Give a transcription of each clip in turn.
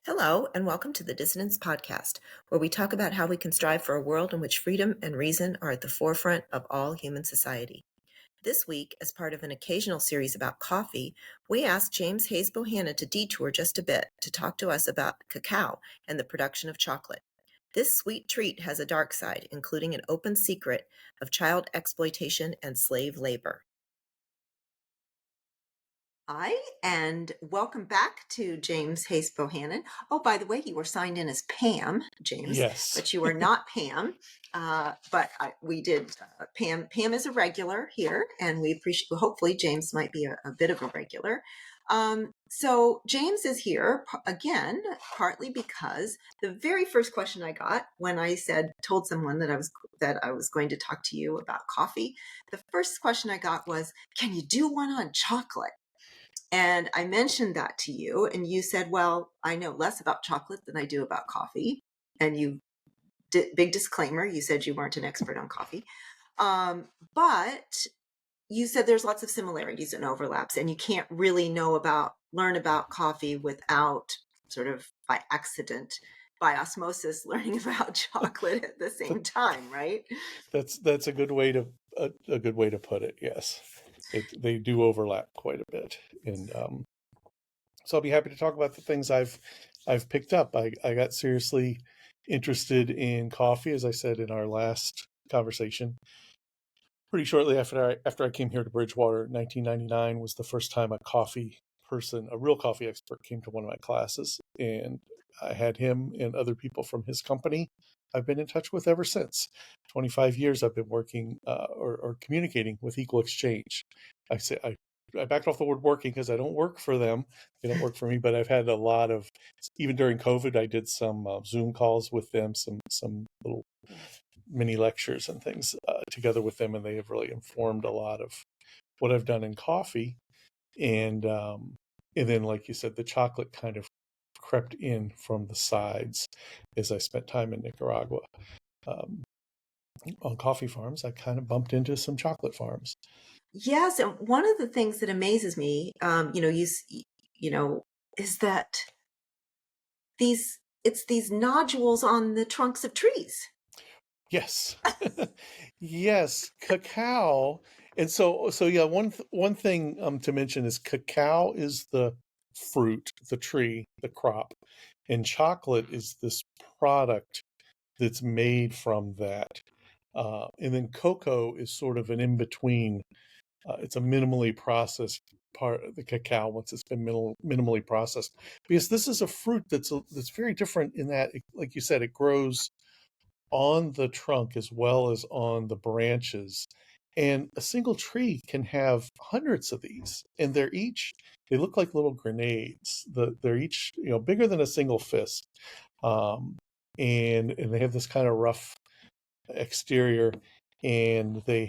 Hello, and welcome to the Dissonance Podcast, where we talk about how we can strive for a world in which freedom and reason are at the forefront of all human society. This week, as part of an occasional series about coffee, we asked James Hayes-Bohanan to detour just a bit to talk to us about cacao and the production of chocolate. This sweet treat has a dark side, including an open secret of child exploitation and slave labor. Hi, and welcome back to James Hayes-Bohanan. Oh, by the way, you were signed in as Pam, James, Yes. but you are not Pam. We did Pam. Pam is a regular here, and we appreciate. Hopefully, James might be a bit of a regular. So James is here again, partly because the very first question I got when I told someone that I was going to talk to you about coffee, the first question I got was, "Can you do one on chocolate?" And I mentioned that to you, and you said, "Well, I know less about chocolate than I do about coffee." And you did, big disclaimer, you said you weren't an expert on coffee. But you said there's lots of similarities and overlaps, and you can't really learn about coffee without sort of by accident, by osmosis, learning about chocolate at the same time, right? That's a good way to a good way to put it. Yes, they do overlap quite a bit, and so I'll be happy to talk about the things I've picked up. I got seriously interested in coffee, as I said in our last conversation. Pretty shortly after I came here to Bridgewater, 1999 was the first time a coffee person, a real coffee expert, came to one of my classes, and I had him and other people from his company I've been in touch with ever since. 25 years I've been working or communicating with Equal Exchange. I backed off the word working because I don't work for them. They don't work for me, but I've had a lot of, even during COVID, I did some Zoom calls with them, some little mini lectures and things together with them, and they have really informed a lot of what I've done in coffee. And then, like you said, the chocolate kind of crept in from the sides as I spent time in Nicaragua. On coffee farms, I kind of bumped into some chocolate farms. Yes, and one of the things that amazes me, is that it's these nodules on the trunks of trees. Yes. Yes, cacao. And so yeah, one thing to mention is cacao is the fruit, the tree, the crop, and chocolate is this product that's made from that. And then cocoa is sort of an in between. It's a minimally processed part of the cacao once it's been minimally processed. Because this is a fruit that's very different in that, like you said, it grows on the trunk as well as on the branches. And a single tree can have hundreds of these, and they look like little grenades. They're each, bigger than a single fist. Um, and they have this kind of rough exterior, and they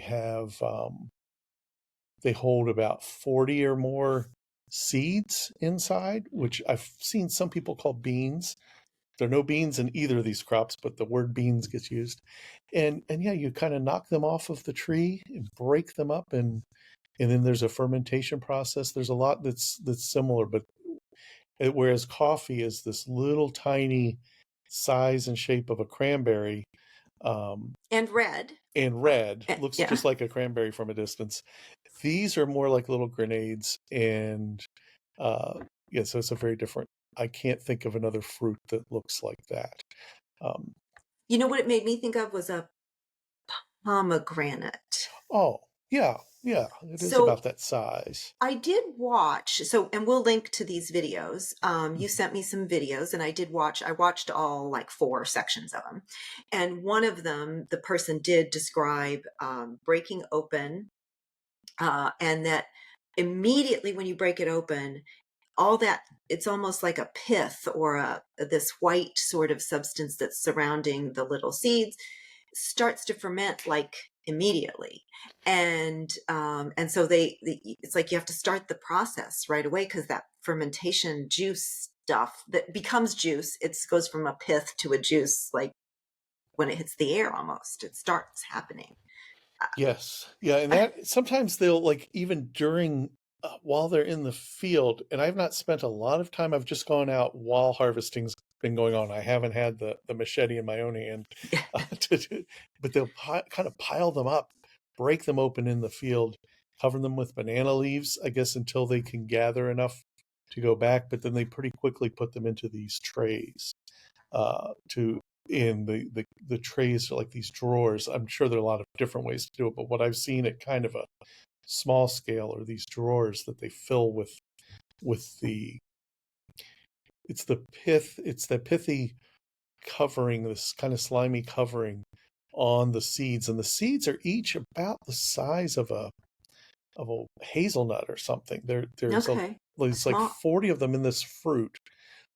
hold about 40 or more seeds inside, which I've seen some people call beans. There are no beans in either of these crops, but the word beans gets used. And yeah, you kind of knock them off of the tree and break them up, and then there's a fermentation process. There's a lot that's similar, but whereas coffee is this little tiny size and shape of a cranberry, And red. and red looks Yeah. just like a cranberry from a distance. These are more like little grenades, and yeah, so it's a very different. I can't think of another fruit that looks like that. Um, You know what it made me think of was a pomegranate. oh, yeah, yeah, it is So about that size. I did watch, and we'll link to these videos. You sent me some videos, and I watched all like 4 sections of them. And one of them, the person did describe breaking open, and that immediately when you break it open, all that, it's almost like a pith or this white sort of substance that's surrounding the little seeds starts to ferment like immediately. And so it's like you have to start the process right away, because that fermentation juice stuff that becomes juice, it goes from a pith to a juice, like when it hits the air, almost it starts happening. Yes, yeah, and that sometimes they'll, like, even during while they're in the field, and I've not spent a lot of time. I've just gone out while harvesting's been going on. I haven't had the machete in my own hand, but they'll kind of pile them up, break them open in the field, cover them with banana leaves, I guess, until they can gather enough to go back. But then they pretty quickly put them into these trays. To in the trays are like these drawers. I'm sure there are a lot of different ways to do it, but what I've seen at kind of a small scale are these drawers that they fill with the it's the pithy covering, this kind of slimy covering on the seeds, and the seeds are each about the size of a hazelnut or something. Okay. There's like Small. 40 of them in this fruit,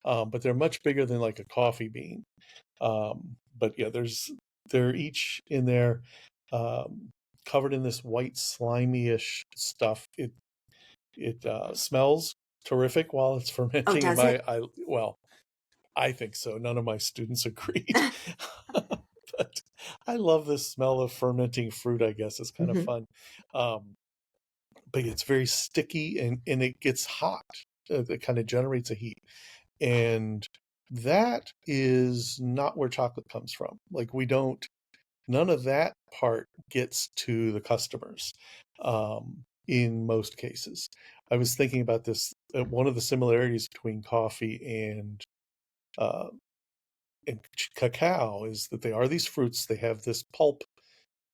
but they're much bigger than like a coffee bean. But yeah, they're each in there, um, covered in this white slimy-ish stuff. It smells terrific while it's Oh, fermenting. does it? Well, I think so. None of my students agreed, but I love the smell of fermenting fruit. I guess it's kind of Hmm. fun, um, but it's very sticky and it gets hot. It kind of generates a heat, and that is not where chocolate comes from. Like we don't none of that part gets to the customers, in most cases. I was thinking about this. One of the similarities between coffee uh, and cacao is that they are these fruits. They have this pulp,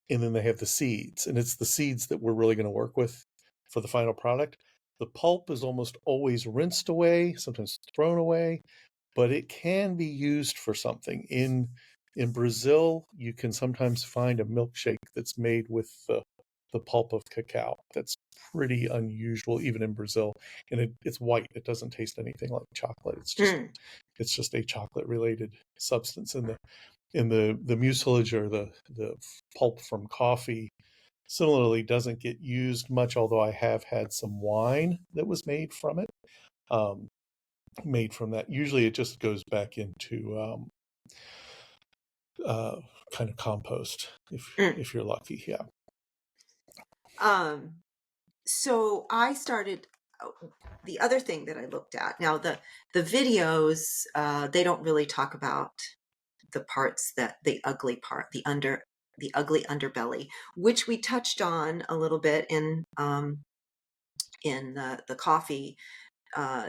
and then they have the seeds, and it's the seeds that we're really going to work with for the final product. The pulp is almost always rinsed away, sometimes thrown away, but it can be used for something. In Brazil, you can sometimes find a milkshake that's made with the pulp of cacao. That's pretty unusual, even in Brazil. And it's white. It doesn't taste anything like chocolate. Mm. It's just a chocolate related substance. The mucilage, or the pulp from coffee, similarly doesn't get used much. Although I have had some wine that was made from it. Um, Made from that. Usually it just goes back into uh, kind of compost Mm. if you're lucky. Yeah. Um, so I started the other thing that I looked at. Now the videos, they don't really talk about the parts, that the ugly part, the ugly underbelly, which we touched on a little bit in the coffee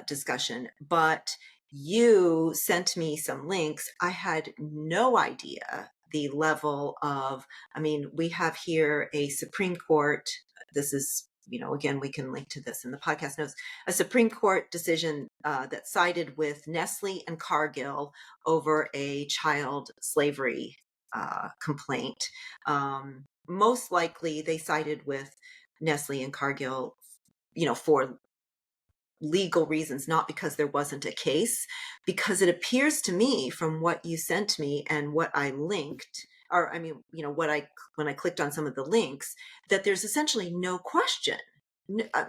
discussion. But you sent me some links. I had no idea the level of, I mean, we have here a Supreme Court. This is, again, we can link to this in the podcast notes. A Supreme Court decision that sided with Nestle and Cargill over a child slavery complaint. Most likely, they sided with Nestle and Cargill, for legal reasons, not because there wasn't a case, because it appears to me from what you sent me and what I linked, or I mean, what I when I clicked on some of the links, that there's essentially no question.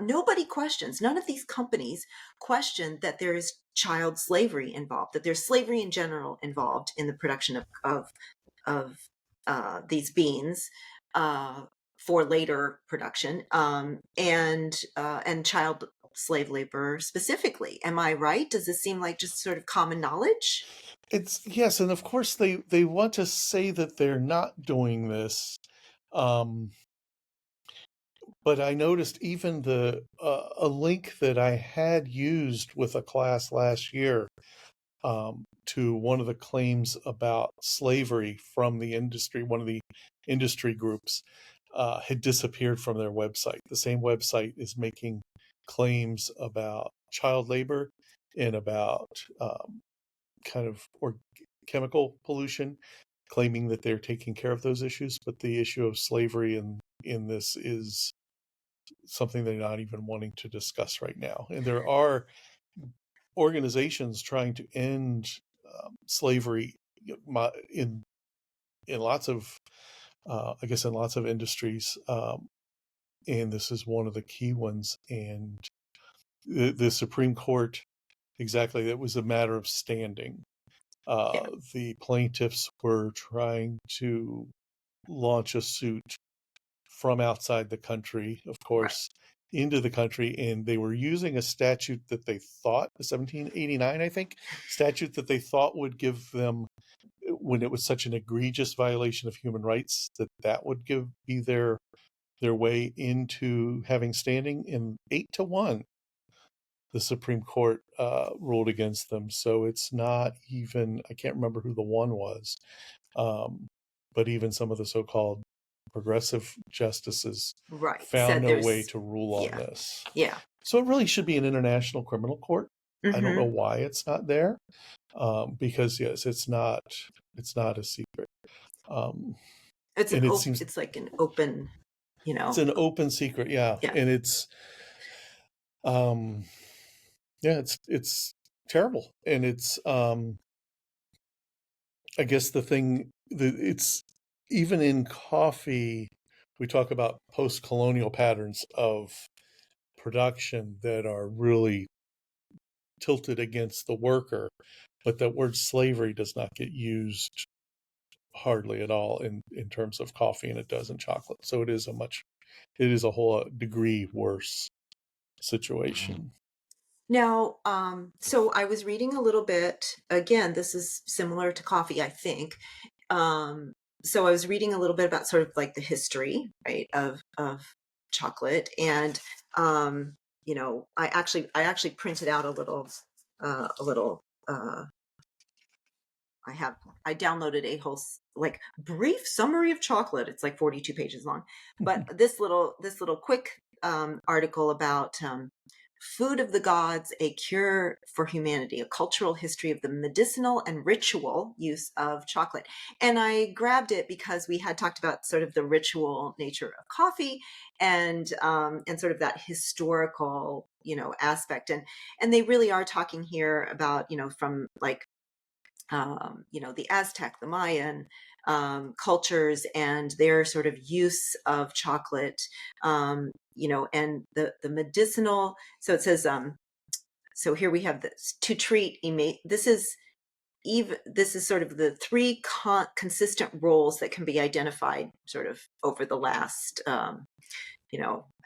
Nobody questions. None of these companies question that there is child slavery involved, that there's slavery in general involved in the production of these beans uh, for later production, and child slave labor specifically. Am I right? Does this seem like just sort of common knowledge? It's yes, and of course they want to say that they're not doing this. Um, but I noticed even the a link that I had used with a class last year, to one of the claims about slavery from the industry, one of the industry groups, had disappeared from their website. The same website is making claims about child labor and about kind of chemical pollution, claiming that they're taking care of those issues. But the issue of slavery in this is something they're not even wanting to discuss right now. And there are organizations trying to end slavery in lots of I guess in lots of industries, and this is one of the key ones. And the Supreme Court, exactly, it was a matter of standing. Yeah. The plaintiffs were trying to launch a suit from outside the country, of Right. course, into the country, and they were using a statute that they thought, the 1789, I think, statute that they thought would give them, when it was such an egregious violation of human rights, that would be their way into having standing. In 8-1, the Supreme Court ruled against them. So it's not even, I can't remember who the one was, but even some of the so-called progressive justices Right. found Said no way there's, to rule on yeah, this. yeah. So it really should be an international criminal court. I don't know Hmm. why it's not there, because yes, it's not a secret, and it seems It's like an open, you it's know, an open secret, yeah, yeah. and um, yeah, it's terrible, and it's I guess the thing that it's even in coffee, we talk about post-colonial patterns of production that are really tilted against the worker, but that word slavery does not get used hardly at all in terms of coffee, and it does in chocolate. So it is a whole degree worse situation. Now, so I was reading a little bit, again, this is similar to coffee, I think. Um, so I was reading a little bit about sort of like the history, right, of chocolate. And I actually printed out a little I have I downloaded a whole like brief summary of chocolate. It's like 42 pages long. But this little quick article about Food of the Gods, a Cure for Humanity, a cultural history of the medicinal and ritual use of chocolate. And I grabbed it because we had talked about sort of the ritual nature of coffee and sort of that historical, aspect. And they really are talking here about, from like the Aztec, the Mayan cultures, and their sort of use of chocolate, and the medicinal. So it says, so here we have this to treat. This is sort of the three consistent roles that can be identified, sort of over the last,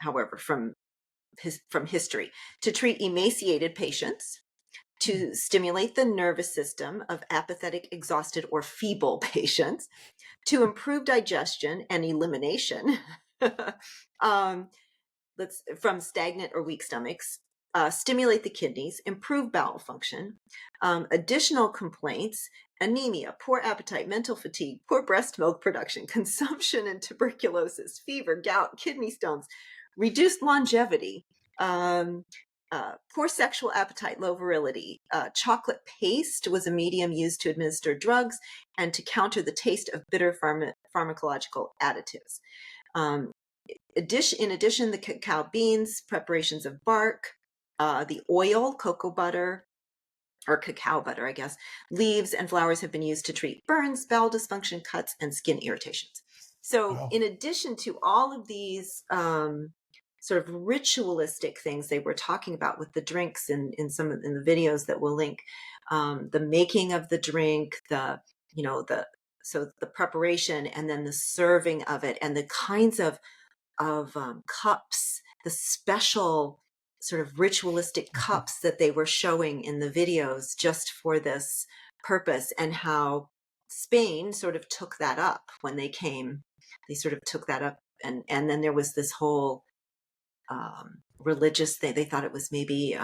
however, from history, to treat emaciated patients, to stimulate the nervous system of apathetic, exhausted, or feeble patients, to improve digestion and elimination um, from stagnant or weak stomachs, stimulate the kidneys, improve bowel function, additional complaints, anemia, poor appetite, mental fatigue, poor breast milk production, consumption and tuberculosis, fever, gout, kidney stones, reduced longevity, um, poor sexual appetite, low virility. Chocolate paste was a medium used to administer drugs and to counter the taste of bitter pharmacological additives. Um, in addition, the cacao beans, preparations of bark, the oil, cocoa butter, or cacao butter, I guess, leaves and flowers have been used to treat burns, bowel dysfunction, cuts, and skin irritations. So, Wow. in addition to all of these sort of ritualistic things they were talking about with the drinks in the videos that we'll link, the making of the drink, the preparation, and then the serving of it, and the kinds of cups, the special sort of ritualistic cups that they were showing in the videos just for this purpose, and how Spain sort of took that up when they came. They sort of took that up, and then there was this whole religious thing. They thought it was maybe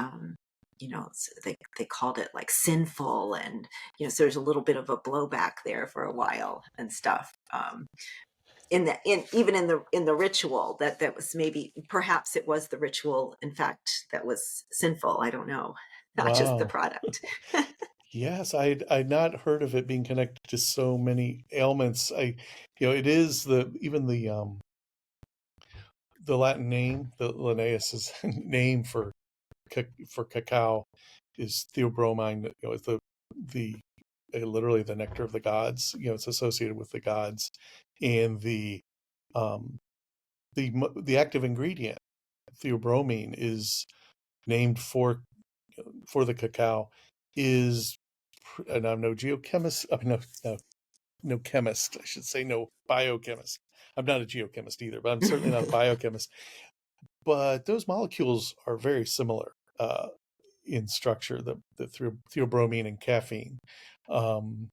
they called it like sinful, and so there's a little bit of a blowback there for a while and stuff. Even in the ritual, that was, maybe perhaps it was the ritual in fact that was sinful. I don't know, not just the Wow. product. Yes, I'd not heard of it being connected to so many ailments. It is the Latin name, the Linnaeus's name for cacao is theobromine. It's the literally the nectar of the gods. It's associated with the gods, and um, the active ingredient theobromine is named for the cacao is, and I'm no geochemist. I mean, no chemist. I should say no biochemist. I'm not a geochemist either, but I'm certainly not a biochemist. but those molecules are very similar in structure, the theobromine and caffeine. Um,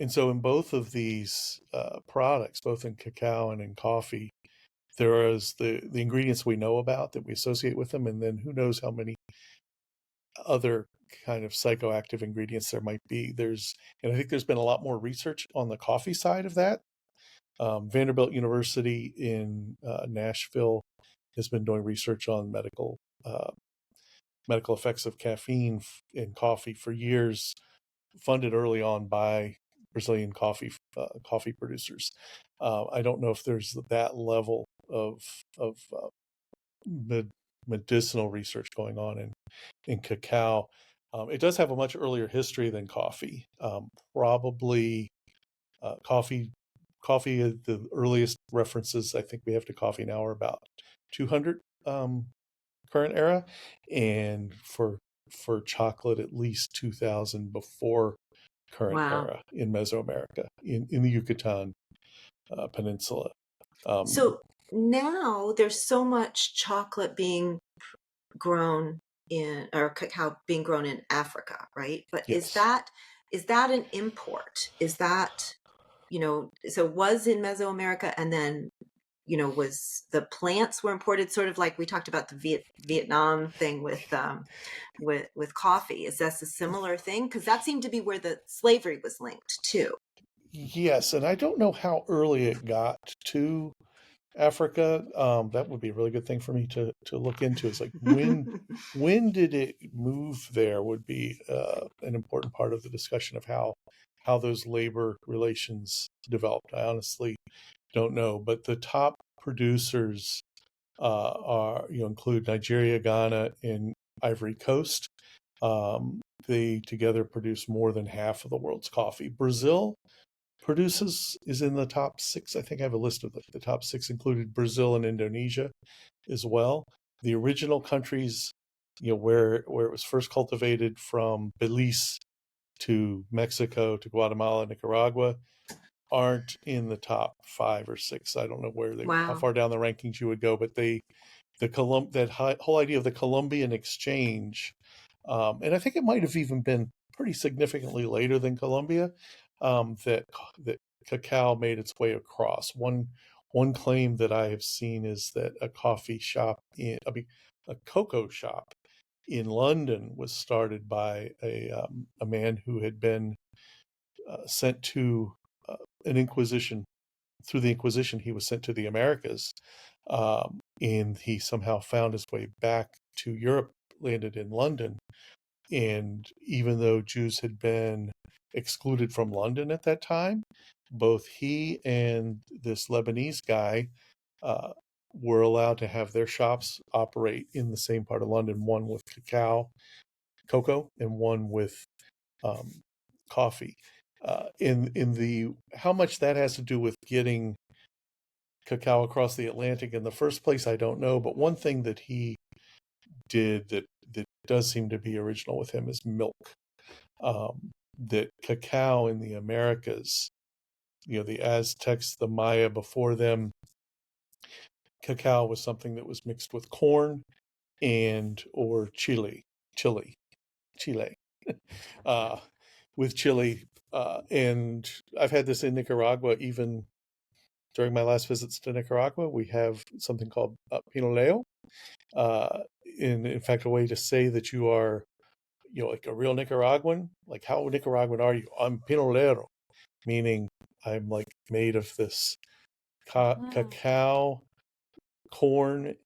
and so in both of these products, both in cacao and in coffee, there is the ingredients we know about that we associate with them, and then who knows how many other kind of psychoactive ingredients there might be. And I think there's been a lot more research on the coffee side of that. Vanderbilt University in Nashville has been doing research on medical effects of caffeine in coffee for years, funded early on by Brazilian coffee producers. I don't know if there's that level of medicinal research going on in cacao. It does have a much earlier history than coffee. Probably coffee. The earliest references I think we have to coffee now are about 200 current era, and for chocolate at least 2000 before current Wow. era in Mesoamerica, in the Yucatan Peninsula. Um, So now there's so much chocolate being grown in, or cacao being grown in Africa, right? But yes. is that an import? Is that, so was in Mesoamerica, and then, was the plants were imported, sort of like we talked about the Vietnam thing with coffee. Is this a similar thing? Because that seemed to be where the slavery was linked too. Yes, and I don't know how early it got to Africa. That would be a really good thing for me to look into. Is like when did it move there would be an important part of the discussion of how those labor relations developed. I honestly don't know, but the top producers are include Nigeria, Ghana, and Ivory Coast. They together produce more than half of the world's coffee. Brazil is in the top six. I think I have a list of the top six, included Brazil and Indonesia as well. The original countries, where it was first cultivated, from Belize to Mexico to Guatemala, Nicaragua, aren't in the top five or six. I don't know how Wow. far down the rankings you would go, but whole idea of the Columbian exchange, and I think it might have even been pretty significantly later than Colombia, that cacao made its way across. One claim that I have seen is that a cocoa shop in London was started by a man who had been sent to an Inquisition. Through the Inquisition, he was sent to the Americas, and he somehow found his way back to Europe, landed in London. And even though Jews had been excluded from London at that time, both he and this Lebanese guy uh, were allowed to have their shops operate in the same part of London, one with cocoa, and one with um, coffee. In the how much that has to do with getting cacao across the Atlantic in the first place, I don't know. But one thing that he did that does seem to be original with him is milk. That cacao in the Americas, the Aztecs, the Maya before them, cacao was something that was mixed with corn and or chili, chile, uh, with chili. And I've had this in Nicaragua. Even during my last visits to Nicaragua, we have something called pinoleo. Uh, in fact, a way to say that you are, like a real Nicaraguan. Like, how Nicaraguan are you? I'm pinolero, meaning I'm like made of this Wow. cacao, corn,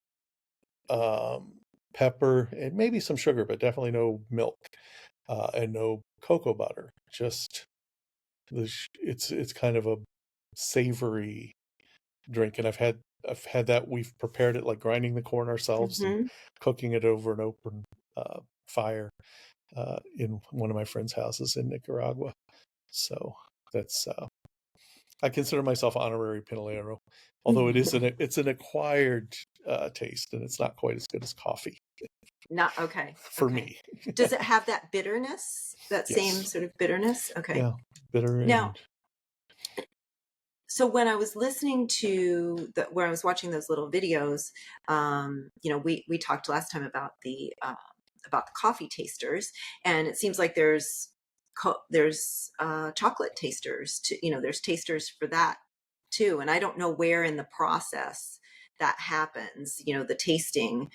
um, pepper, and maybe some sugar, but definitely no milk and no cocoa butter. Just it's kind of a savory drink, and I've had that. We've prepared it like grinding the corn ourselves and Hmm. cooking it over an open fire in one of my friends' houses in Nicaragua. So that's I consider myself honorary pinolero, although it's an acquired taste, and it's not quite as good as coffee Not okay. for Okay. me. Does it have that bitterness? That same Yes, sort of bitterness? Okay. yeah, bitter Now, and So when I was listening to where I was watching those little videos, we talked last time about the coffee tasters, and it seems like there's chocolate tasters too. There's tasters for that too, and I don't know where in the process that happens. The tasting,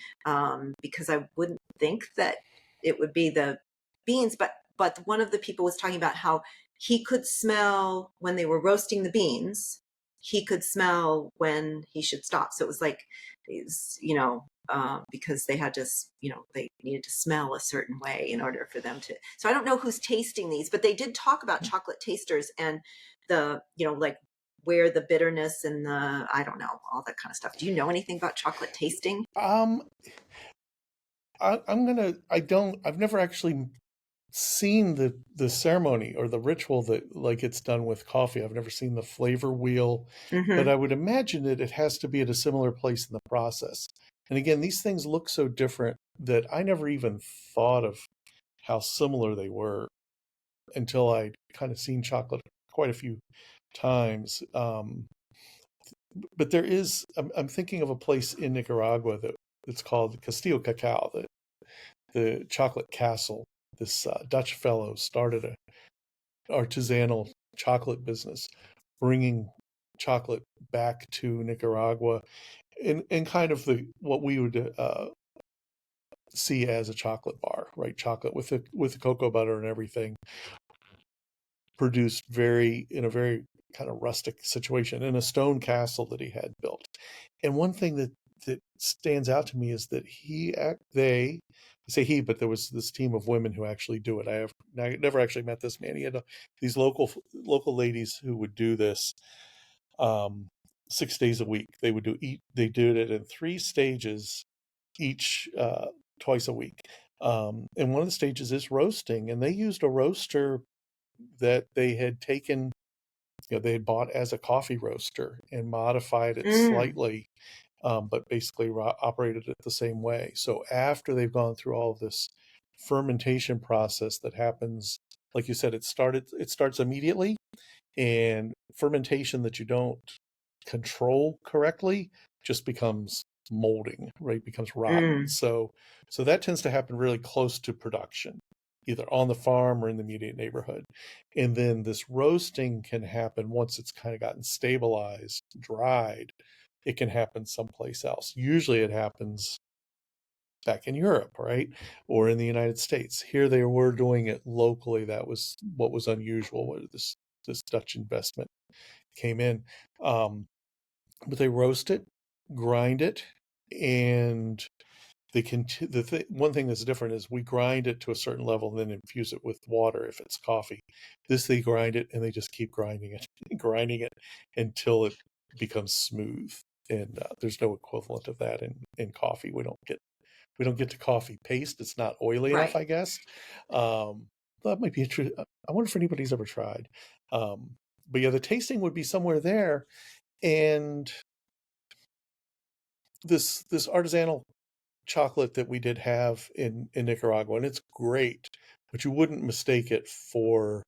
because I wouldn't think that it would be the beans, but one of the people was talking about how he could smell when they were roasting the beans. He could smell when he should stop. So it was like, because they had to, they needed to smell a certain way in order for them to. So I don't know who's tasting these, but they did talk about chocolate tasters and like where the bitterness and I don't know, all that kind of stuff. Do you know anything about chocolate tasting? Um, I've never actually seen the ceremony or the ritual that like it's done with coffee. I've never seen the flavor wheel, but Hmm. I would imagine that it has to be at a similar place in the process. And again, these things look so different that I never even thought of how similar they were until I kind of seen chocolate quite a few times. But I'm thinking of a place in Nicaragua that it's called Castillo Cacao, the chocolate castle. This Dutch fellow started a artisanal chocolate business, bringing chocolate back to Nicaragua in kind of the what we would see as a chocolate bar, right? Chocolate with the cocoa butter and everything, produced very in a very kind of rustic situation in a stone castle that he had built. And one thing that stands out to me is that they I say he, but there was this team of women who actually do it. I never actually met this man. He had these local ladies who would do this um, 6 days a week. They did it in three stages each twice a week. And one of the stages is roasting, and they used a roaster that they had taken, they had bought as a coffee roaster and modified it Mm, slightly, but basically operated it the same way. So after they've gone through all of this fermentation process that happens, like you said, it starts immediately, and fermentation that you don't control correctly just becomes molding, right? Becomes rotten. mm, So that tends to happen really close to production, either on the farm or in the immediate neighborhood. And then this roasting can happen once it's kind of gotten stabilized, dried. It can happen someplace else. Usually it happens back in Europe, right? Or in the United States. Here they were doing it locally. That was what was unusual, where this Dutch investment came in. But they roast it, grind it, and one thing that's different is we grind it to a certain level and then infuse it with water if it's coffee. This they grind it and they just keep grinding it, grinding it until it becomes smooth. And there's no equivalent of that in coffee. We don't get to coffee paste. It's not oily enough, right. I guess. That might be interesting. I wonder if anybody's ever tried. Um, but yeah, the tasting would be somewhere there, and this artisanal chocolate that we did have in Nicaragua, and it's great, but you wouldn't mistake it for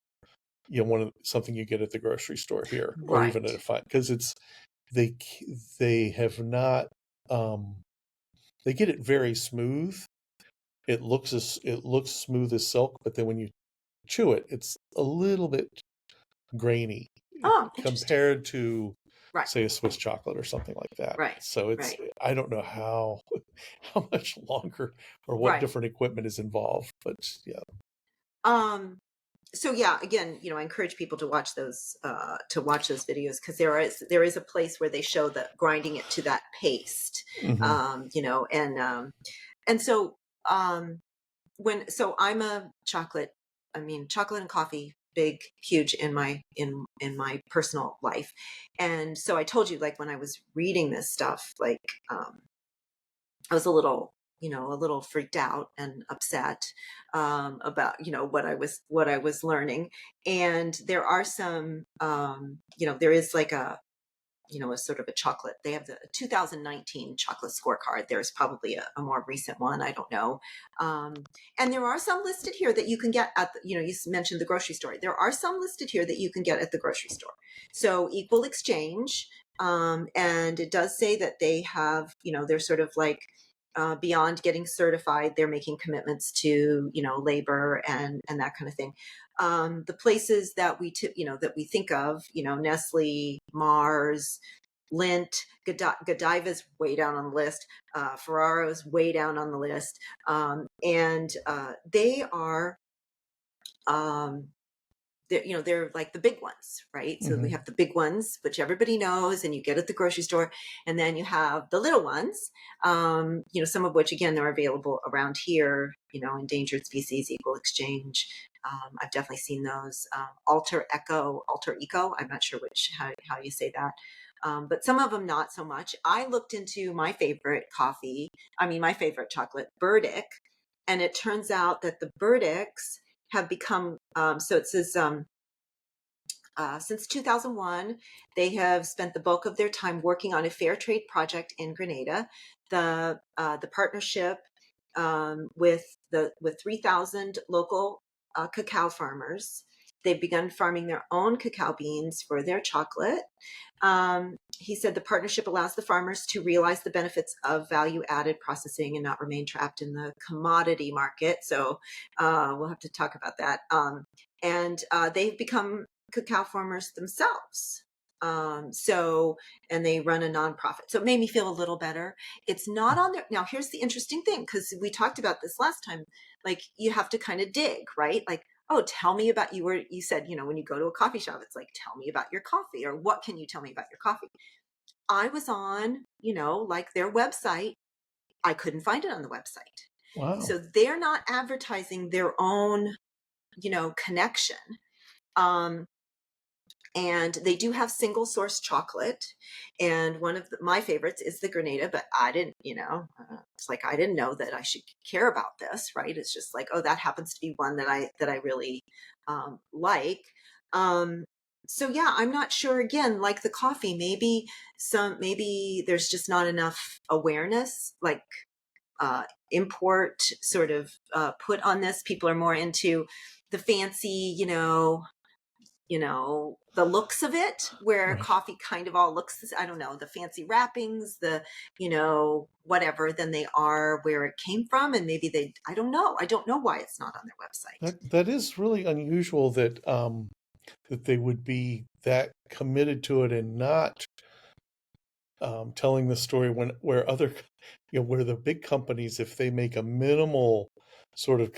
something you get at the grocery store here or even at Right. a fine, because they they have not um, they get it very smooth. It looks smooth as silk, but then when you chew it, it's a little bit grainy Oh, interesting. compared to, Right. say, a Swiss chocolate or something like that. Right. So Right. I don't know how much longer or what Right. different equipment is involved, but yeah. Um, so yeah, again, I encourage people to watch those videos, because there is a place where they show the grinding it to that paste. Hmm. And so I'm a chocolate, I mean, chocolate and coffee, big, huge in my personal life. And so I told you, like, when I was reading this stuff, like, um, I was a little freaked out and upset about what I was learning. And there are some, there is like a sort of a chocolate. They have the 2019 chocolate scorecard. There's probably a more recent one. I don't know. And there are some listed here that you can get at, you mentioned the grocery store. There are some listed here that you can get at the grocery store. So Equal Exchange, and it does say that they have, they're sort of like, beyond getting certified, they're making commitments to, labor and that kind of thing. The places that that we think of, Nestle, Mars, Lindt, Godiva's way down on the list, Ferraro's way down on the list, and they are, they're like the big ones, right? So we have the big ones, which everybody knows, and you get at the grocery store, and then you have the little ones, some of which again are available around here, endangered species, Equal Exchange. I've definitely seen those. Alter Eco. I'm not sure how you say that. But some of them not so much. I looked into my favorite chocolate, Burdick, and it turns out that the Burdicks have become, so it says, since 2001, they have spent the bulk of their time working on a fair trade project in Grenada. The partnership, with 3,000 local cacao farmers. They've begun farming their own cacao beans for their chocolate. He said the partnership allows the farmers to realize the benefits of value-added processing and not remain trapped in the commodity market. So we'll have to talk about that. And they've become cacao farmers themselves. And they run a nonprofit. So it made me feel a little better. It's not on there. Now, here's the interesting thing, because we talked about this last time. Like, you have to kind of dig, right? Like, oh, tell me about you said, when you go to a coffee shop, it's like, tell me about your coffee, or what can you tell me about your coffee? I was on, like their website. I couldn't find it on the website. Wow. So they're not advertising their own, connection. And they do have single source chocolate. And one of my favorites is the Grenada, but I didn't, it's like, I didn't know that I should care about this, right? It's just like, oh, that happens to be one that I really like. So yeah, I'm not sure, again, like the coffee, maybe there's just not enough awareness, like import sort of put on this. People are more into the fancy, the looks of it, where Right. coffee kind of all looks, I don't know, the fancy wrappings, the, whatever, than they are where it came from. And maybe I don't know why it's not on their website. That is really unusual that that they would be that committed to it and not telling the story where other, where the big companies, if they make a minimal sort of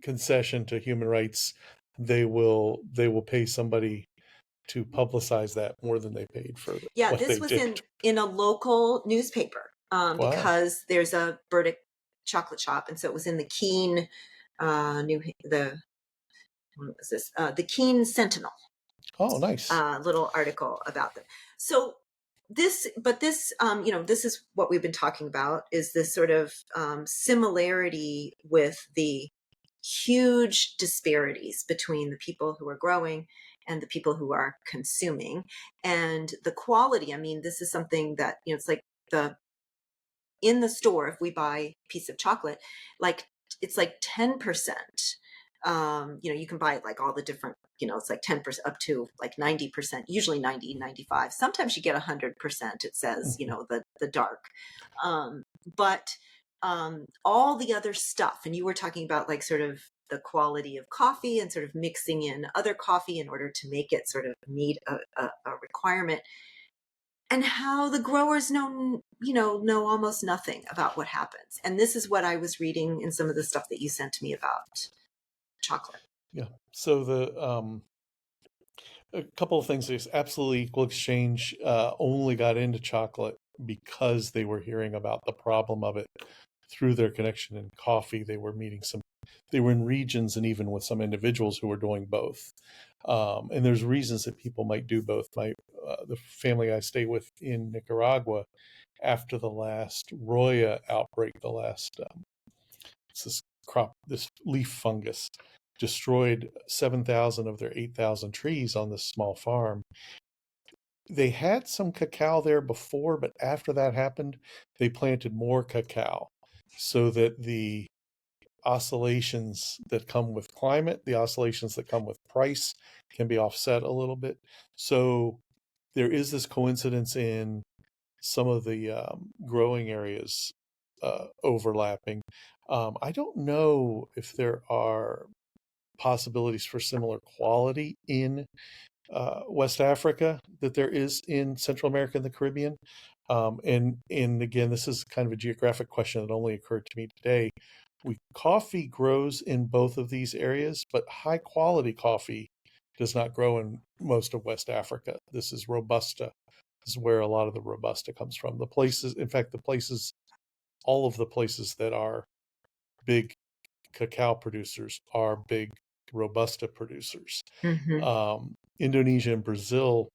concession to human rights, they will pay somebody to publicize that more than they paid for Yeah, what this they was did. in a local newspaper, Wow. because there's a Burdick chocolate shop, and so it was in the Keene, what was this? The Keene Sentinel. Oh, nice. Little article about them. So this is what we've been talking about, is this sort of similarity with the huge disparities between the people who are growing and the people who are consuming, and the quality. I mean, this is something that, it's like, in the store, if we buy a piece of chocolate, like, it's like 10%. You can buy it like all the different, it's like 10% up to like 90%, usually 90, 95. Sometimes you get 100%, it says, Mhm. the dark. But all the other stuff, and you were talking about like sort of the quality of coffee and sort of mixing in other coffee in order to make it sort of meet a requirement, and how the growers know almost nothing about what happens. And this is what I was reading in some of the stuff that you sent to me about chocolate. Yeah. So a couple of things. There's absolutely Equal Exchange only got into chocolate because they were hearing about the problem of it through their connection in coffee. They were they were in regions and even with some individuals who were doing both. And there's reasons that people might do both. The family I stay with in Nicaragua, after the last Roya outbreak, this leaf fungus destroyed 7,000 of their 8,000 trees on this small farm. they had some cacao there before, but after that happened, they planted more cacao so that the oscillations that come with climate, the oscillations that come with price can be offset a little bit. So there is this coincidence in some of the growing areas overlapping. I don't know if there are possibilities for similar quality in West Africa that there is in Central America and the Caribbean. And again, this is kind of a geographic question that only occurred to me today. Coffee grows in both of these areas, but high quality coffee does not grow in most of West Africa. This is Robusta. This is where a lot of the Robusta comes from. The places, in fact, all of the places that are big cacao producers are big Robusta producers. Hmm. Indonesia and Brazil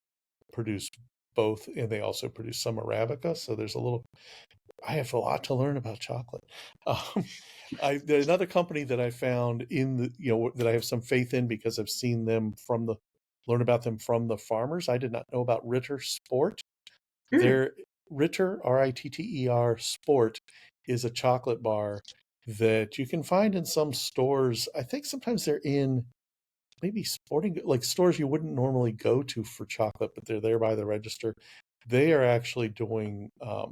produce both, and they also produce some Arabica. So I have a lot to learn about chocolate. Um, there's another company that I found that I have some faith in because I've seen them learn about them from the farmers. I did not know about Ritter Sport. Mm. Their Ritter, Ritter Sport, is a chocolate bar that you can find in some stores. I think sometimes they're in maybe sporting like stores you wouldn't normally go to for chocolate, but they're there by the register. They are actually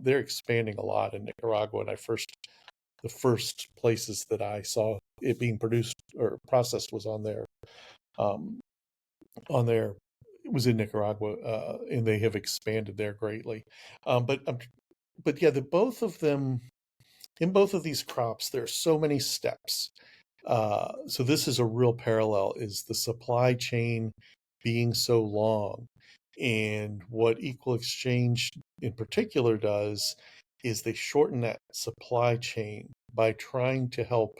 they're expanding a lot in Nicaragua. And the first places that I saw it being produced or processed was um, on their, it was in Nicaragua, and they have expanded there greatly. But yeah, the both of them in both of these crops, there are so many steps. So this is a real parallel: is the supply chain being so long, and what equal exchange in particular does is they shorten that supply chain by trying to help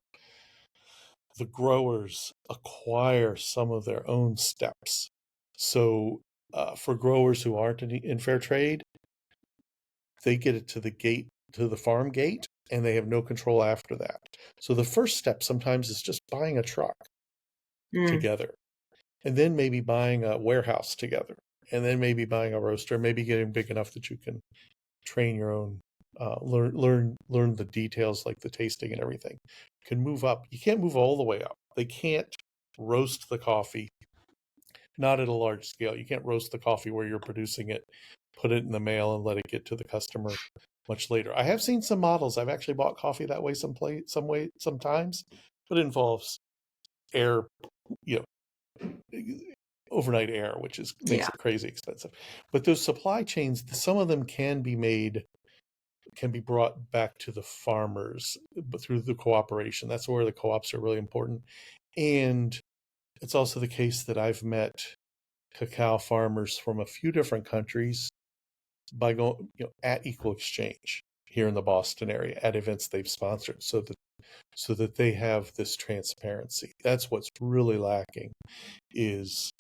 the growers acquire some of their own steps. So for growers who aren't in fair trade, they get it to the farm gate, and they have no control after that. So the first step sometimes is just buying a truck Mm. together, and then maybe buying a warehouse together, and then maybe buying a roaster, maybe getting big enough that you can train your own, learn the details like the tasting and everything. You can move up. You can't move all the way up. They can't roast the coffee, not at a large scale. You can't roast the coffee where you're producing it, put it in the mail, and let it get to the customer much later. I have seen some models. I've actually bought coffee that way sometimes, but it involves air, you overnight air, which is makes Yeah. it crazy expensive. But those supply chains, some of them can be brought back to the farmers, but through the cooperation. That's where the co-ops are really important. And it's also the case that I've met cacao farmers from a few different countries by going, at Equal Exchange here in the Boston area at events they've sponsored, so that they have this transparency. That's what's really lacking, is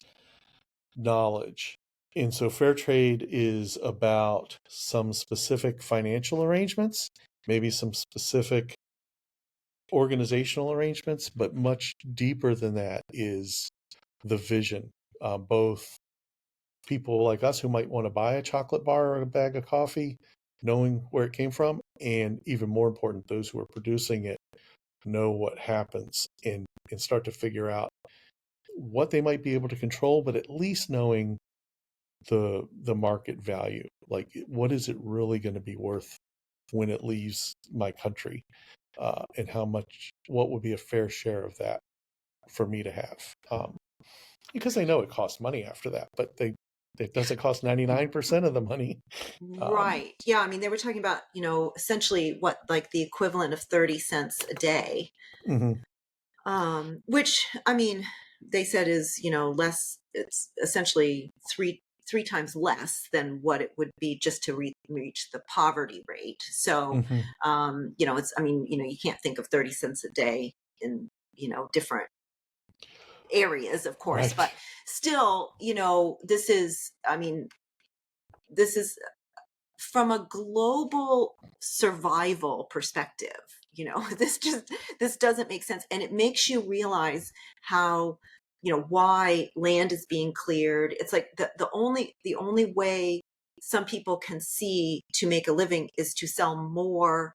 knowledge. And so fair trade is about some specific financial arrangements, maybe some specific organizational arrangements, but much deeper than that is the vision. Both people like us who might want to buy a chocolate bar or a bag of coffee, knowing where it came from, and even more important, those who are producing it know what happens, and start to figure out what they might be able to control, but at least knowing the market value. Like, what is it really going to be worth when it leaves my country, and what would be a fair share of that for me to have? Because they know it costs money after that, but it doesn't cost 99% of the money. Um, Right. Yeah. I mean, they were talking about, essentially what, like the equivalent of 30 cents a day, mhm, which, I mean, they said is, less, it's essentially three times less than what it would be just to reach the poverty rate. So, mhm, it's, I mean, you can't think of 30 cents a day in, different areas, of course, right. but still, this is, I mean, this is from a global survival perspective. This doesn't make sense, and it makes you realize how why land is being cleared. It's like the only way some people can see to make a living is to sell more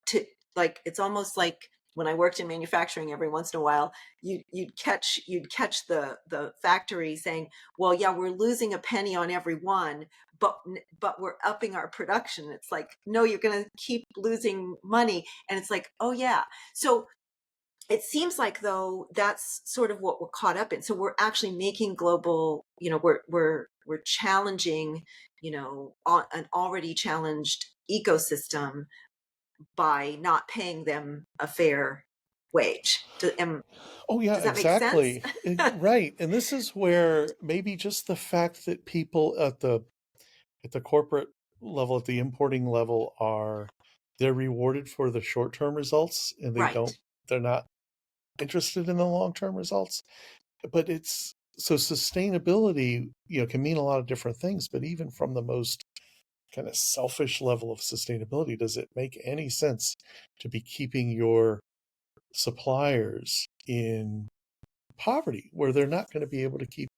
to, like, it's almost like when I worked in manufacturing, every once in a while you'd catch the factory saying, well, yeah, we're losing a penny on every one, but we're upping our production. It's like, no, you're going to keep losing money. And it's like, oh yeah. So it seems like, though, that's sort of what we're caught up in. So we're actually making global, we're challenging, an already challenged ecosystem by not paying them a fair wage. Oh yeah, Does that make sense? exactly. Right. And this is where maybe just the fact that people at the corporate level, at the importing level, they're rewarded for the short-term results, and Right. they're not interested in the long-term results. But it's so sustainability, can mean a lot of different things, but even from the most kind of selfish level of sustainability, does it make any sense to be keeping your suppliers in poverty where they're not going to be able to keep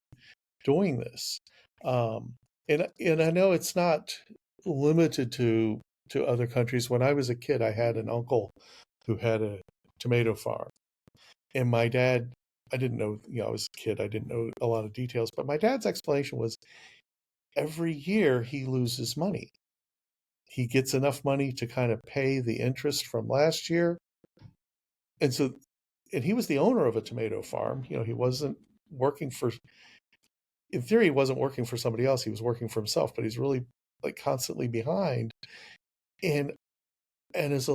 doing this? Um, and I know it's not limited to other countries. When I was a kid, I had an uncle who had a tomato farm, and my dad. I didn't know, I was a kid. I didn't know a lot of details, but my dad's explanation was every year he loses money. He gets enough money to kind of pay the interest from last year. And so, and he was the owner of a tomato farm. He wasn't working for, in theory, he wasn't working for somebody else. He was working for himself, but he's really like constantly behind. And, and as a,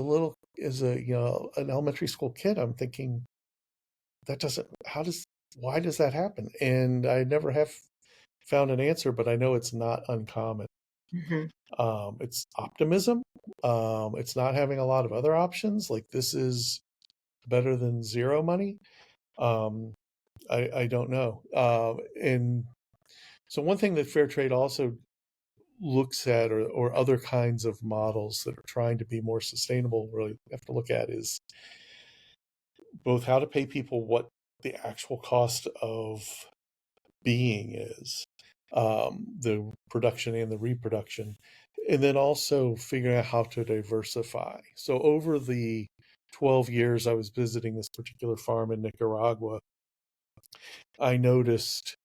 an elementary school kid, I'm thinking that doesn't, why does that happen? And I never have found an answer, but I know it's not uncommon. Hmm. It's optimism. It's not having a lot of other options. Like this is better than zero money. Um, I don't know. And so one thing that fair trade also looks at, or other kinds of models that are trying to be more sustainable, really have to look at, is both how to pay people what the actual cost of being is, the production and the reproduction, and then also figuring out how to diversify. So over the 12 years I was visiting this particular farm in Nicaragua, I noticed,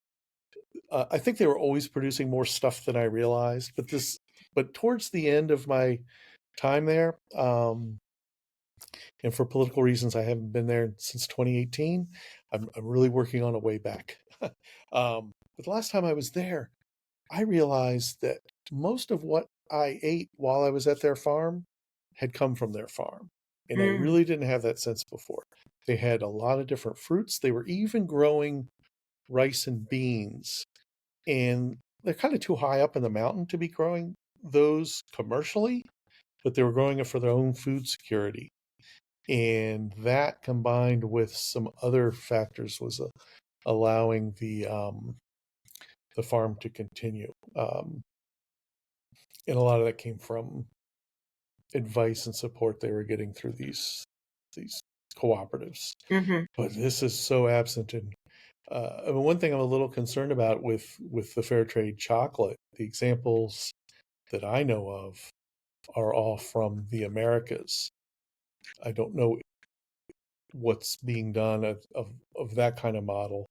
I think they were always producing more stuff than I realized, but towards the end of my time there, and for political reasons, I haven't been there since 2018. I'm really working on a way back. But the last time I was there, I realized that most of what I ate while I was at their farm had come from their farm. And I Mm. really didn't have that sense before. They had a lot of different fruits. They were even growing rice and beans. And they're kind of too high up in the mountain to be growing those commercially, but they were growing it for their own food security. And that combined with some other factors was allowing the farm to continue. And a lot of that came from advice and support they were getting through these cooperatives. Hmm. But this is so absent. And I mean, one thing I'm a little concerned about with the fair trade chocolate, the examples that I know of are all from the Americas. I don't know what's being done of that kind of model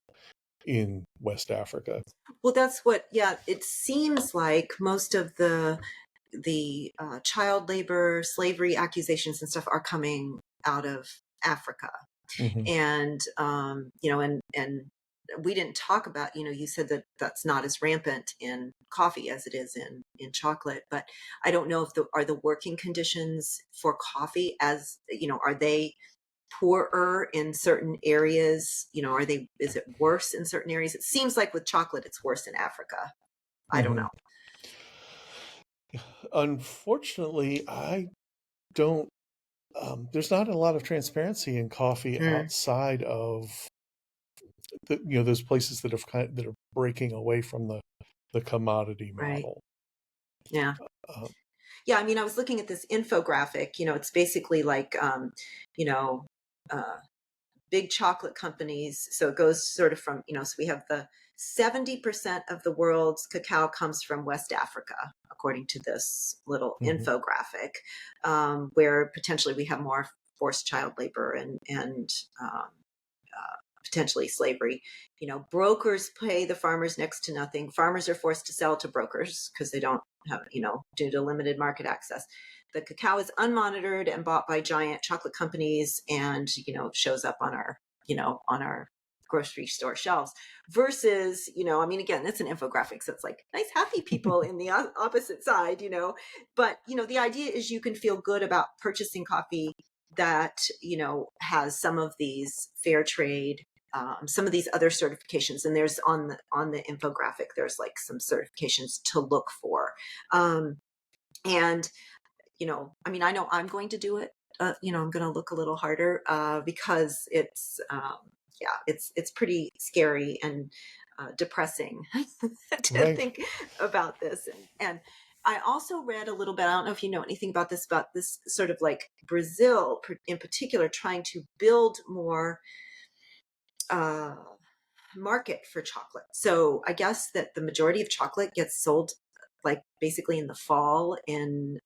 in West Africa. Well, that's what, yeah, it seems like most of the child labor, slavery accusations and stuff are coming out of Africa. Hmm. And and we didn't talk about, you said that that's not as rampant in coffee as it is in chocolate, but I don't know if the working conditions for coffee, as are they poorer in certain areas? Is it worse in certain areas? It seems like with chocolate it's worse in Africa. I don't Hmm. know. Unfortunately, I don't. There's not a lot of transparency in coffee Mm, outside of those places that are breaking away from the commodity right. model. Yeah. Uh, Yeah, I mean, I was looking at this infographic. It's basically like, you know, uh, big chocolate companies. So it goes sort of from, so we have the 70% of the world's cacao comes from West Africa, according to this little Hmm. infographic, where potentially we have more forced child labor and potentially slavery. Brokers pay the farmers next to nothing. Farmers are forced to sell to brokers because they don't have, due to limited market access. The cacao is unmonitored and bought by giant chocolate companies and, shows up on our grocery store shelves versus, again, it's an infographic. So it's like nice, happy people in the opposite side, but, the idea is you can feel good about purchasing coffee that, has some of these fair trade, some of these other certifications, and there's on the infographic, there's like some certifications to look for. And I know I'm going to do it. I'm going to look a little harder because it's pretty scary and depressing to Right. think about this. And I also read a little bit. I don't know if you know anything about this sort of like Brazil in particular, trying to build more uh, market for chocolate. So I guess that the majority of chocolate gets sold like basically in the fall in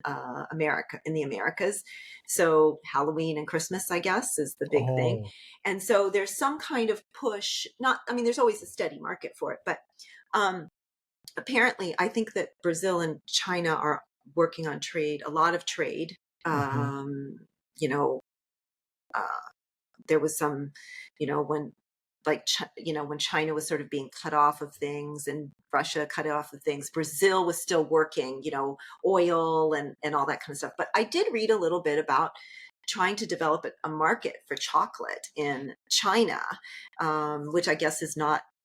America, in the Americas. So Halloween and Christmas, I guess, is the big thing. Oh, And so there's some kind of push, not, there's always a steady market for it, but um, apparently I think that Brazil and China are working on trade, a lot of trade. hmm. You know, uh, there was some, when like when China was sort of being cut off of things and Russia cut off of things, Brazil was still working, oil and all that kind of stuff. But I did read a little bit about trying to develop a market for chocolate in China, which I guess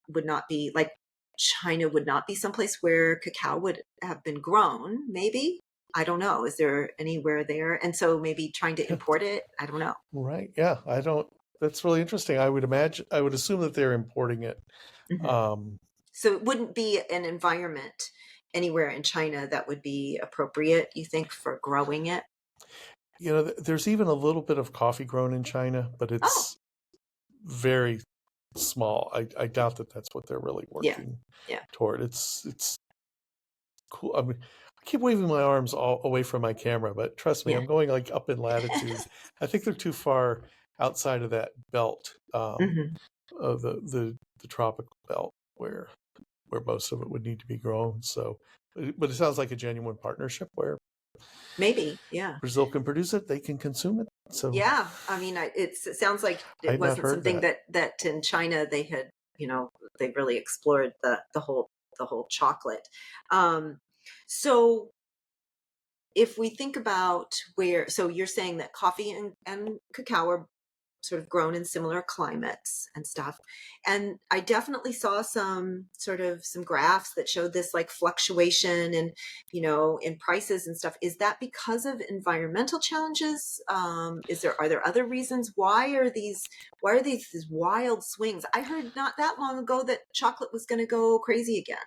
would not be like, China would not be someplace where cacao would have been grown. Maybe, I don't know. Is there anywhere there? And so maybe trying to import it. I don't know. Right. Yeah. I don't. That's really interesting. I would assume that they're importing it. Mhm. Um, So it wouldn't be an environment anywhere in China that would be appropriate, you think, for growing it? there's even a little bit of coffee grown in China, but Oh, it's very small. I doubt that that's what they're really yeah, working yeah, toward. It's cool. I mean, I keep waving my arms all away from my camera, but trust me, yeah. I'm going like up in latitude. I think they're too far outside of that belt, Hmm. of the tropical belt where most of it would need to be grown. So, but it sounds like a genuine partnership where Maybe, yeah. Brazil can produce it, they can consume it. So Yeah, it sounds like I it had not wasn't heard something that. that in China they had, they really explored the whole chocolate. Um, so if we think about so you're saying that coffee and cacao are sort of grown in similar climates and stuff. And I definitely saw some graphs that showed this like fluctuation and, in prices and stuff. Is that because of environmental challenges? Are there other reasons? Why are these wild swings? I heard not that long ago that chocolate was going to go crazy again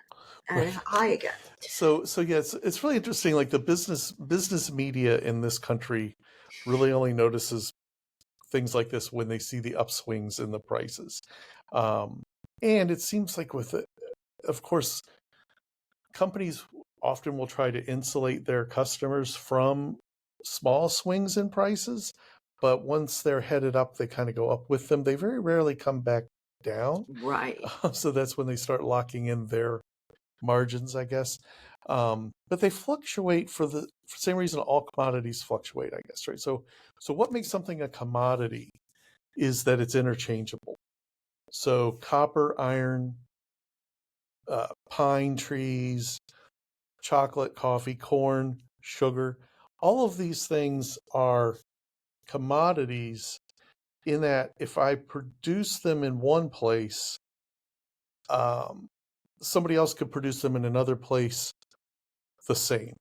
and Right. high again. So yeah, it's really interesting. Like the business media in this country really only notices things like this when they see the upswings in the prices. Um, and it seems like with it, of course, companies often will try to insulate their customers from small swings in prices, but once they're headed up, they kind of go up with them. They very rarely come back down. Right. So that's when they start locking in their margins, I guess. But they fluctuate for the same reason all commodities fluctuate, I guess, right? So what makes something a commodity is that it's interchangeable. So copper, iron, pine trees, chocolate, coffee, corn, sugar, all of these things are commodities in that if I produce them in one place, um, somebody else could produce them in another place the same.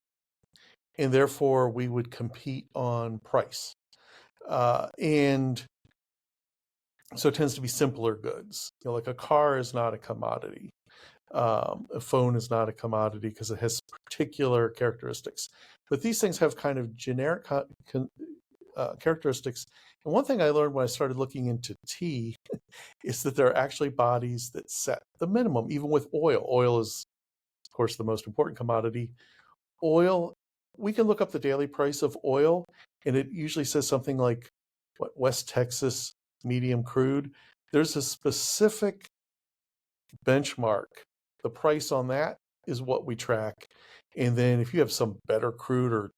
And therefore, we would compete on price. And so it tends to be simpler goods. Like a car is not a commodity. A phone is not a commodity because it has particular characteristics. But these things have kind of generic characteristics. And one thing I learned when I started looking into tea is that there are actually bodies that set the minimum, even with oil. Oil is, of course, the most important commodity. Oil, we can look up the daily price of oil, and it usually says something like, what, West Texas medium crude. There's a specific benchmark. The price on that is what we track. And then if you have some better crude or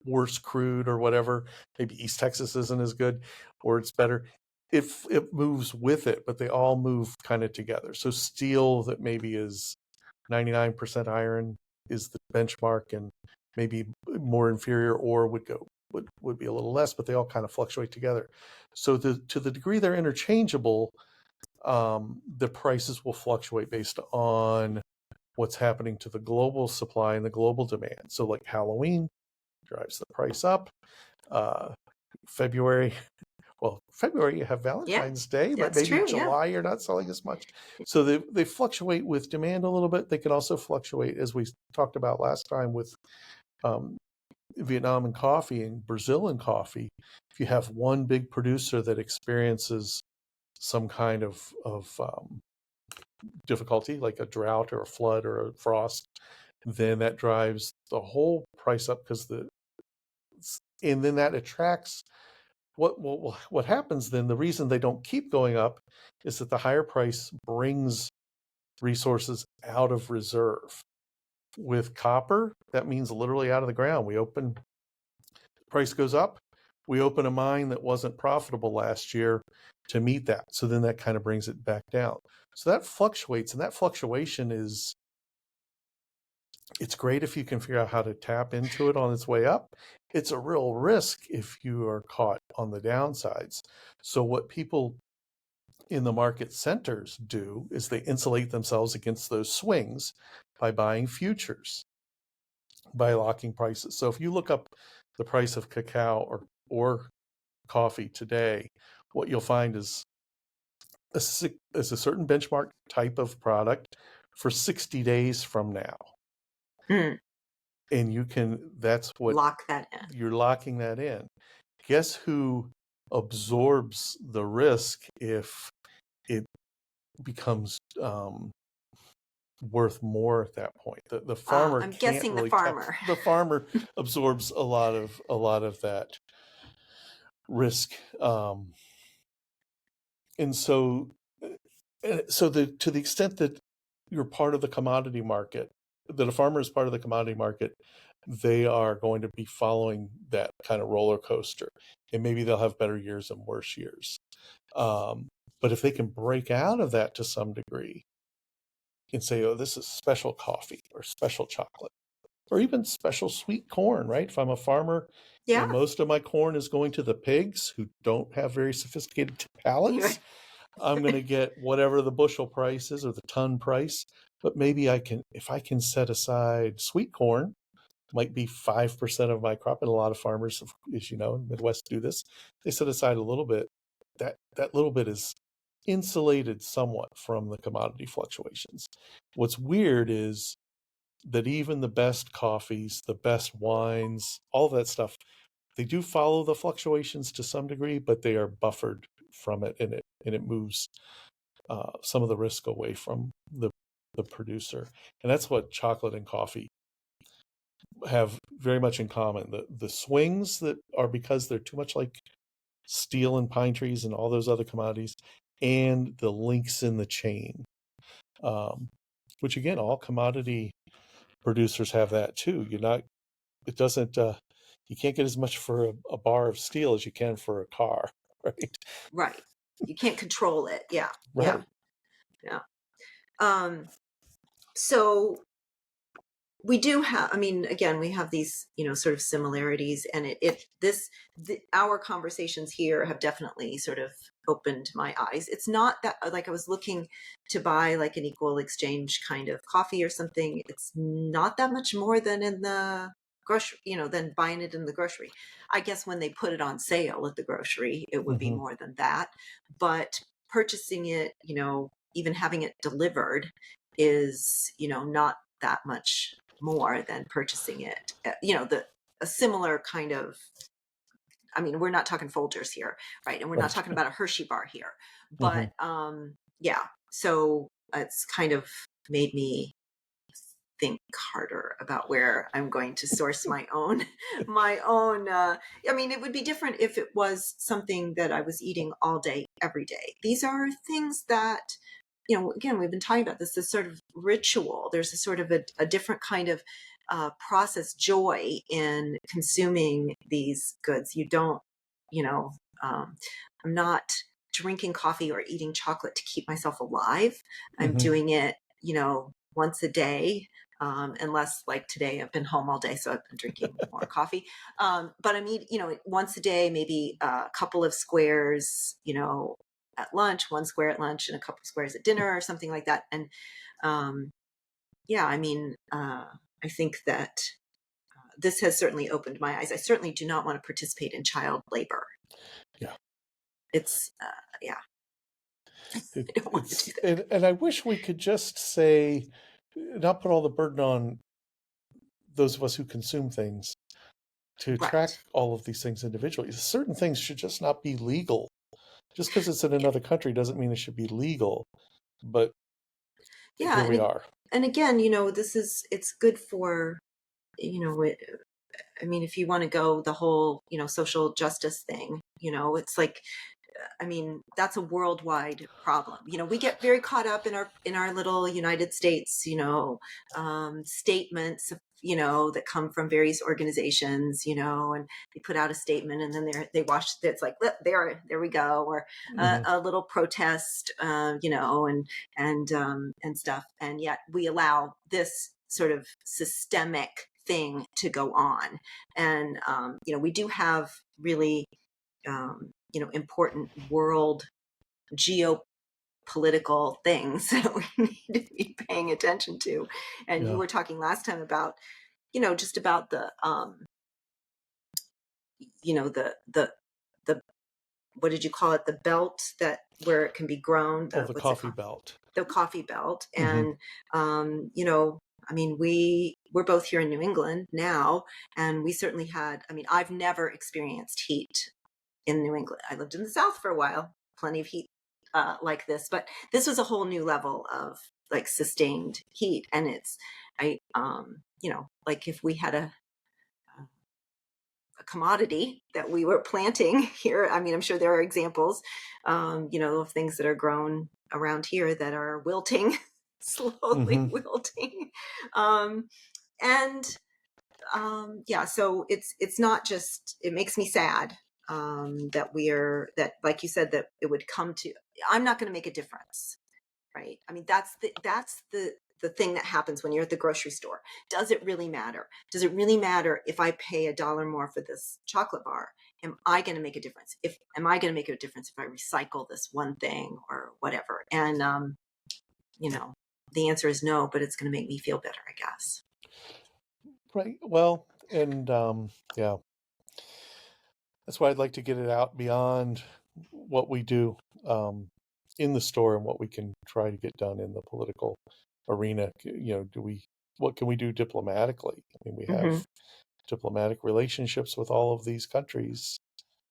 worse crude or whatever, maybe East Texas isn't as good or it's better, it moves with it, but they all move kind of together. So steel that maybe is 99% iron is the benchmark, and maybe more inferior ore would be a little less, but they all kind of fluctuate together. So to the degree they're interchangeable, the prices will fluctuate based on what's happening to the global supply and the global demand. So like Halloween drives the price up. Uh, February, well, February you have Yeah, Valentine's Day, but that's maybe true. Yeah. July you're not selling as much. So they fluctuate with demand a little bit. They can also fluctuate, as we talked about last time, with um, Vietnam and coffee and Brazil and coffee. If you have one big producer that experiences some kind of difficulty, like a drought or a flood or a frost, then that drives the whole price up and then that attracts what happens then. The reason they don't keep going up is that the higher price brings resources out of reserve. With copper, that means literally out of the ground. Price goes up, we open a mine that wasn't profitable last year to meet that. So then that kind of brings it back down. So that fluctuates, and that fluctuation it's great if you can figure out how to tap into it on its way up. It's a real risk if you are caught on the downsides. So what people in the market centers do is they insulate themselves against those swings by buying futures, by locking prices. So if you look up the price of cacao or coffee today, what you'll find is a certain benchmark type of product for 60 days from now. Mm, And that's what lock that in. you're locking that in. Guess who absorbs the risk if it becomes worth more at that point? The farmer I'm can't guessing the really tap. farmer. The farmer absorbs a lot of that risk, and so to the extent that you're part of the commodity market, that a farmer is part of the commodity market, they are going to be following that kind of roller coaster, and maybe they'll have better years and worse years. Um, but if they can break out of that to some degree and say, oh, this is special coffee or special chocolate or even special sweet corn, right? If I'm a farmer Yeah. and most of my corn is going to the pigs who don't have very sophisticated You're palates, I'm going to get whatever the bushel price is or the ton price. But maybe if I can set aside sweet corn, might be 5% of my crop. And a lot of farmers, as you know, in the Midwest do this. They set aside a little bit. That little bit is insulated somewhat from the commodity fluctuations. What's weird is that even the best coffees, the best wines, all of that stuff, they do follow the fluctuations to some degree, but they are buffered from it, and it moves some of the risk away from the producer. And that's what chocolate and coffee have very much in common. The swings that are because they're too much like steel and pine trees and all those other commodities, and the links in the chain, which again, all commodity producers have that too. It doesn't, you can't get as much for a bar of steel as you can for a car, right? right. You can't control it. Yeah. Yeah. Right. Yeah. So we do have, I mean, again, we have these, sort of similarities, and our conversations here have definitely sort of opened my eyes. It's not that, like, I was looking to buy like an equal exchange kind of coffee or something. It's not that much more than in the grocery, than buying it in the grocery. I guess when they put it on sale at the grocery, it would be Mm-hmm. more than that. But purchasing it, even having it delivered is, not that much more than purchasing it. The a similar kind of I mean, we're not talking Folgers here, right? And we're not Right. talking about a Hershey bar here. Hmm. But yeah, so it's kind of made me think harder about where I'm going to source my own my own I mean, it would be different if it was something that I was eating all day every day. These are things that, again, we've been talking about this sort of ritual. There's a sort of a different kind of process joy in consuming these goods. You don't, you know, I'm not drinking coffee or eating chocolate to keep myself alive. I'm Hmm. doing it, once a day, unless like today I've been home all day, so I've been drinking more coffee. But I mean, once a day, maybe a couple of squares, at lunch, one square at lunch and a couple of squares at dinner or something like that. And um, yeah, I mean, I think that this has certainly opened my eyes. I certainly do not want to participate in child labor. Yeah. It's, yeah, It, I don't want to do it's that. and I wish we could just say, not put all the burden on those of us who consume things to track Right. all of these things individually. Certain things should just not be legal. Just because it's in Yeah. another country doesn't mean it should be legal. But Yeah. here we are. And again, it's good for, I mean, if you want to go the whole, social justice thing, it's like, I mean, that's a worldwide problem. We get very caught up in our little United States, statements, that come from various organizations, and they put out a statement, and then they watch. It's like, "Look, there we go," or Hmm. a little protest, and stuff. And yet we allow this sort of systemic thing to go on, and we do have really important world geopolitical things that we need to be paying attention to. And you Yeah. were talking last time about, just about the what did you call it? The belt that where it can be grown. Oh, The the what's it coffee called? belt. The coffee belt. Hmm. And I mean, we're both here in New England now, and we certainly had. I mean, I've never experienced heat in New England. I lived in the South for a while, plenty of heat like this, but this was a whole new level of like sustained heat. And like if we had a commodity that we were planting here, I mean, I'm sure there are examples, of things that are grown around here that are wilting, slowly Hmm. wilting. Um, and yeah, so it's not just, it makes me sad that that, like you said, that it would come to, I'm not going to make a difference, right? I mean, that's the thing that happens when you're at the grocery store. Does it really matter? Does it really matter if I pay $1 more for this chocolate bar? Am I going to make a difference? If am I going to make a difference if I recycle this one thing or whatever? And you know, the answer is no, but it's going to make me feel better, I guess. Right. Well, and yeah, that's why I'd like to get it out beyond what we do um, in the store and what we can try to get done in the political arena. What can we do diplomatically? I mean, we Hmm. have diplomatic relationships with all of these countries,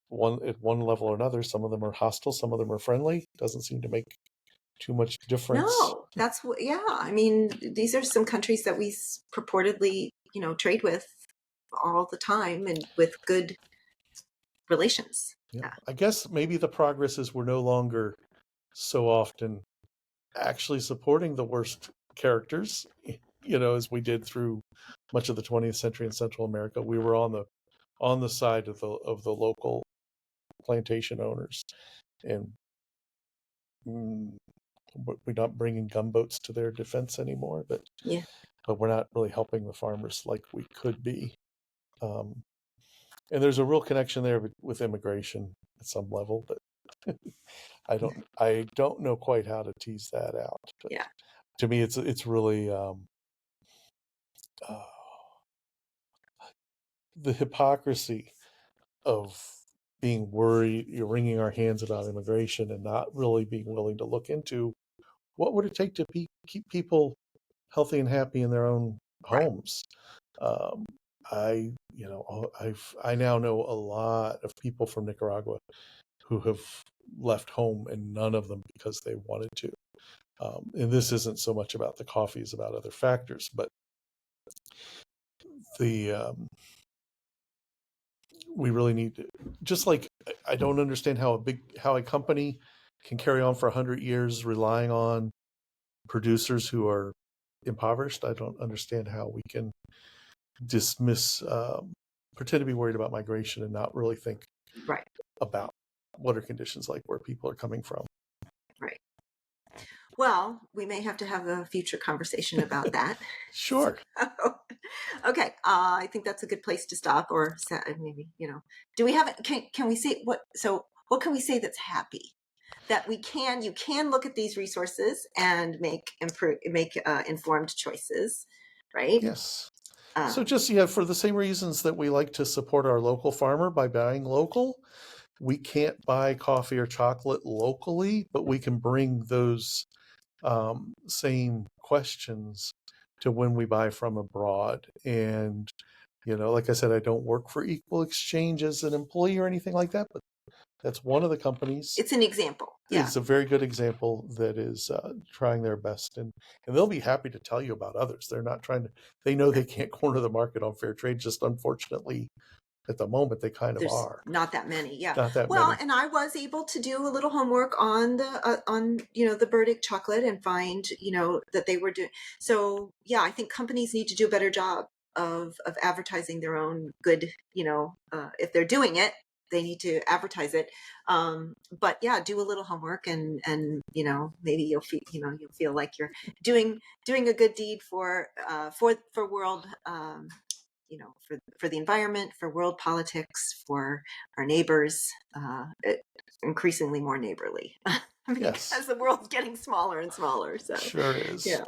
one at one level or another. Some of them are hostile, some of them are friendly. Doesn't seem to make too much difference. No, that's what, yeah. I mean, these are some countries that we purportedly, trade with all the time and with good relations. Yeah, Yeah. I guess maybe the progress is we're no longer so often actually supporting the worst characters, as we did through much of the 20th century in Central America. We were on the side of the local plantation owners, and mm, we're not bringing gunboats to their defense anymore. Yeah. But we're not really helping the farmers like we could be. Um, and there's a real connection there with immigration at some level, but I don't know quite how to tease that out. But Yeah. to me, it's really uh, the hypocrisy of being worried, you're wringing our hands about immigration and not really being willing to look into what would it take to keep people healthy and happy in their own Right. homes. Um, I now know a lot of people from Nicaragua who have left home, and none of them because they wanted to. And this isn't so much about the coffee as about other factors, but the we really need to, just like I don't understand how a company can carry on for 100 years relying on producers who are impoverished. I don't understand how we can dismiss, pretend to be worried about migration and not really think Right. about what are conditions like where people are coming from. Right. Well, we may have to have a future conversation about that. Sure. So, okay, I think that's a good place to stop, or maybe do we have? Can we say what? So, what can we say that's happy? That you can look at these resources and make informed choices, right? Yes. So Um, just, for the same reasons that we like to support our local farmer by buying local, we can't buy coffee or chocolate locally, but we can bring those same questions to when we buy from abroad. And, like I said, I don't work for Equal Exchange as an employee or anything like that, but that's one of the companies. it's an example. Yeah. It's a very good example that is trying their best, and they'll be happy to tell you about others. They're not trying to. They know they can't corner the market on fair trade. Just unfortunately, at the moment, they kind of There's are. not that many. Yeah. Not that Well, many. and I was able to do a little homework on the Burdick chocolate and find that they were doing. So yeah, I think companies need to do a better job of advertising their own good. If they're doing it, they need to advertise it. But yeah, do a little homework, and maybe you'll feel like you're doing a good deed for world. For the environment, for world politics, for our neighbors, increasingly more neighborly Yes, because the world's getting smaller and smaller. So, sure is. yeah.